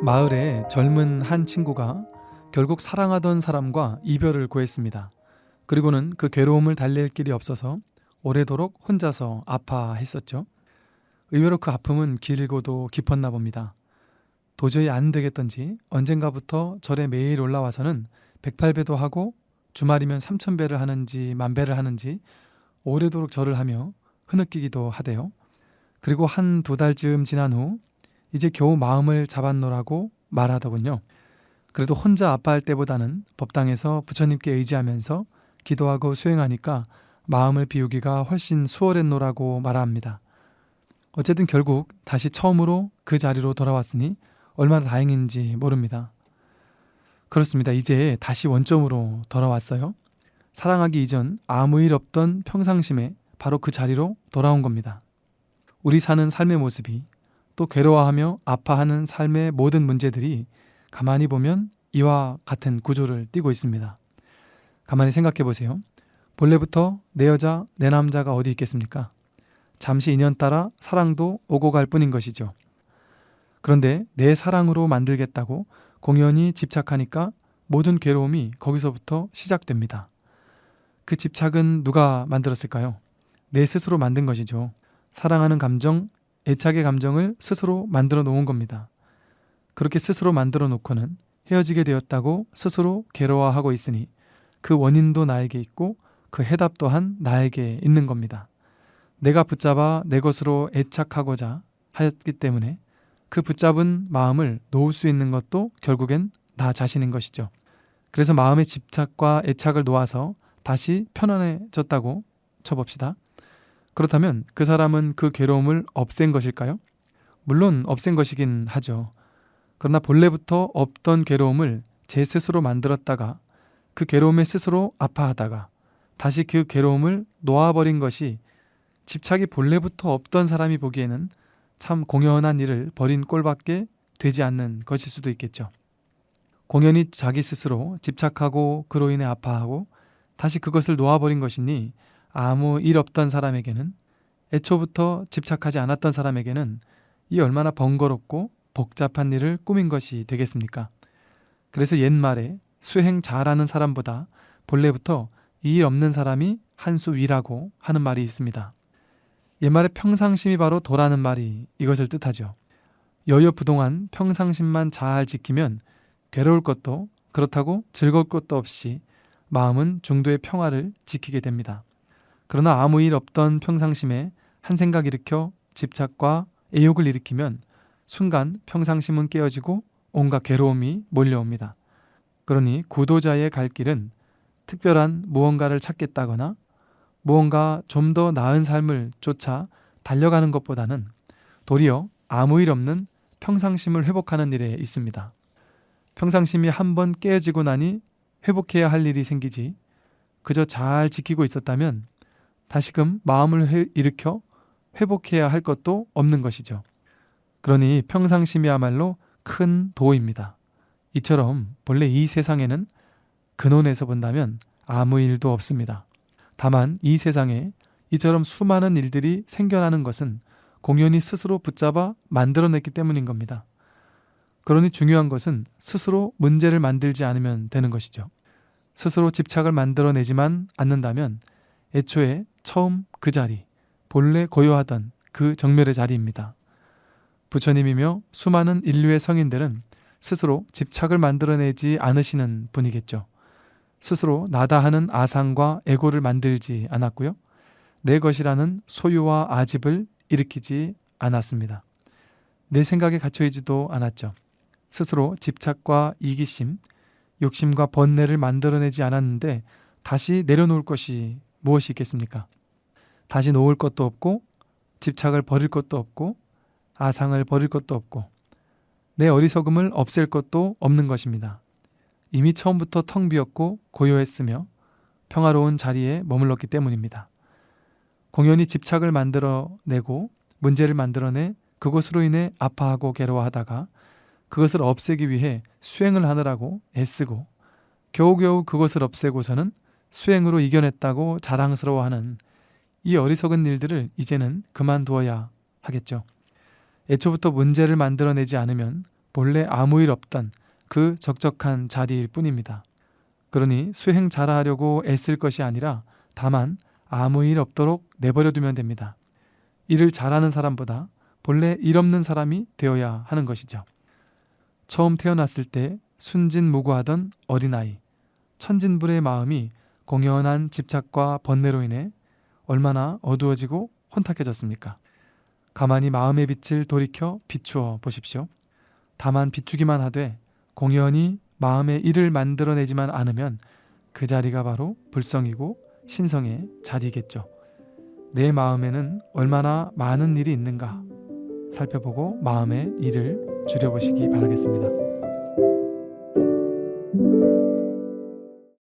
마을에 젊은 한 친구가 결국 사랑하던 사람과 이별을 고했습니다. 그리고는 그 괴로움을 달랠 길이 없어서 오래도록 혼자서 아파했었죠. 의외로 그 아픔은 길고도 깊었나 봅니다. 도저히 안 되겠던지 언젠가부터 절에 매일 올라와서는 108배도 하고 주말이면 3000배를 하는지 10,000배를 하는지 오래도록 절을 하며 흐느끼기도 하대요. 그리고 한 2달쯤 지난 후 이제 겨우 마음을 잡았노라고 말하더군요. 그래도 혼자 아파할 때보다는 법당에서 부처님께 의지하면서 기도하고 수행하니까 마음을 비우기가 훨씬 수월했노라고 말합니다. 어쨌든 결국 다시 처음으로 그 자리로 돌아왔으니 얼마나 다행인지 모릅니다. 그렇습니다. 이제 다시 원점으로 돌아왔어요. 사랑하기 이전 아무 일 없던 평상심에 바로 그 자리로 돌아온 겁니다. 우리 사는 삶의 모습이 또 괴로워하며 아파하는 삶의 모든 문제들이 가만히 보면 이와 같은 구조를 띠고 있습니다. 가만히 생각해 보세요. 본래부터 내 여자, 내 남자가 어디 있겠습니까? 잠시 인연 따라 사랑도 오고 갈 뿐인 것이죠. 그런데 내 사랑으로 만들겠다고 공연히 집착하니까 모든 괴로움이 거기서부터 시작됩니다. 그 집착은 누가 만들었을까요? 내 스스로 만든 것이죠. 사랑하는 감정, 애착의 감정을 스스로 만들어 놓은 겁니다. 그렇게 스스로 만들어 놓고는 헤어지게 되었다고 스스로 괴로워하고 있으니 그 원인도 나에게 있고 그 해답 또한 나에게 있는 겁니다. 내가 붙잡아 내 것으로 애착하고자 하였기 때문에 그 붙잡은 마음을 놓을 수 있는 것도 결국엔 나 자신인 것이죠. 그래서 마음의 집착과 애착을 놓아서 다시 편안해졌다고 쳐봅시다. 그렇다면 그 사람은 그 괴로움을 없앤 것일까요? 물론 없앤 것이긴 하죠. 그러나 본래부터 없던 괴로움을 제 스스로 만들었다가 그 괴로움에 스스로 아파하다가 다시 그 괴로움을 놓아버린 것이 집착이 본래부터 없던 사람이 보기에는 참 공연한 일을 벌인 꼴밖에 되지 않는 것일 수도 있겠죠. 공연히 자기 스스로 집착하고 그로 인해 아파하고 다시 그것을 놓아버린 것이니 아무 일 없던 사람에게는, 애초부터 집착하지 않았던 사람에게는 이 얼마나 번거롭고 복잡한 일을 꾸민 것이 되겠습니까? 그래서 옛말에 수행 잘하는 사람보다 본래부터 이 일 없는 사람이 한 수 위라고 하는 말이 있습니다. 옛말에 평상심이 바로 도라는 말이 이것을 뜻하죠. 여여부동한 평상심만 잘 지키면 괴로울 것도 그렇다고 즐거울 것도 없이 마음은 중도의 평화를 지키게 됩니다. 그러나 아무 일 없던 평상심에 한 생각 일으켜 집착과 애욕을 일으키면 순간 평상심은 깨어지고 온갖 괴로움이 몰려옵니다. 그러니 구도자의 갈 길은 특별한 무언가를 찾겠다거나 무언가 좀 더 나은 삶을 쫓아 달려가는 것보다는 도리어 아무 일 없는 평상심을 회복하는 일에 있습니다. 평상심이 한번 깨어지고 나니 회복해야 할 일이 생기지 그저 잘 지키고 있었다면 다시금 마음을 일으켜 회복해야 할 것도 없는 것이죠. 그러니 평상심이야말로 큰 도입니다. 이처럼 본래 이 세상에는 근원에서 본다면 아무 일도 없습니다. 다만 이 세상에 이처럼 수많은 일들이 생겨나는 것은 공연히 스스로 붙잡아 만들어냈기 때문인 겁니다. 그러니 중요한 것은 스스로 문제를 만들지 않으면 되는 것이죠. 스스로 집착을 만들어내지만 않는다면 애초에 처음 그 자리, 본래 고요하던 그 정멸의 자리입니다. 부처님이며 수많은 인류의 성인들은 스스로 집착을 만들어내지 않으시는 분이겠죠. 스스로 나다 하는 아상과 에고를 만들지 않았고요. 내 것이라는 소유와 아집을 일으키지 않았습니다. 내 생각에 갇혀있지도 않았죠. 스스로 집착과 이기심, 욕심과 번뇌를 만들어내지 않았는데 다시 내려놓을 것이 무엇이 있겠습니까? 다시 놓을 것도 없고 집착을 버릴 것도 없고 아상을 버릴 것도 없고 내 어리석음을 없앨 것도 없는 것입니다. 이미 처음부터 텅 비었고 고요했으며 평화로운 자리에 머물렀기 때문입니다. 공연히 집착을 만들어내고 문제를 만들어내 그것으로 인해 아파하고 괴로워하다가 그것을 없애기 위해 수행을 하느라고 애쓰고 겨우겨우 그것을 없애고서는 수행으로 이겨냈다고 자랑스러워하는 이 어리석은 일들을 이제는 그만두어야 하겠죠. 애초부터 문제를 만들어내지 않으면 본래 아무 일 없던 그 적적한 자리일 뿐입니다. 그러니 수행 잘하려고 애쓸 것이 아니라 다만 아무 일 없도록 내버려 두면 됩니다. 일을 잘하는 사람보다 본래 일 없는 사람이 되어야 하는 것이죠. 처음 태어났을 때 순진무구하던 어린아이, 천진불의 마음이 공연한 집착과 번뇌로 인해 얼마나 어두워지고 혼탁해졌습니까? 가만히 마음의 빛을 돌이켜 비추어 보십시오. 다만 비추기만 하되 공연히 마음의 일을 만들어내지만 않으면 그 자리가 바로 불성이고 신성의 자리겠죠. 내 마음에는 얼마나 많은 일이 있는가 살펴보고 마음의 일을 줄여보시기 바라겠습니다.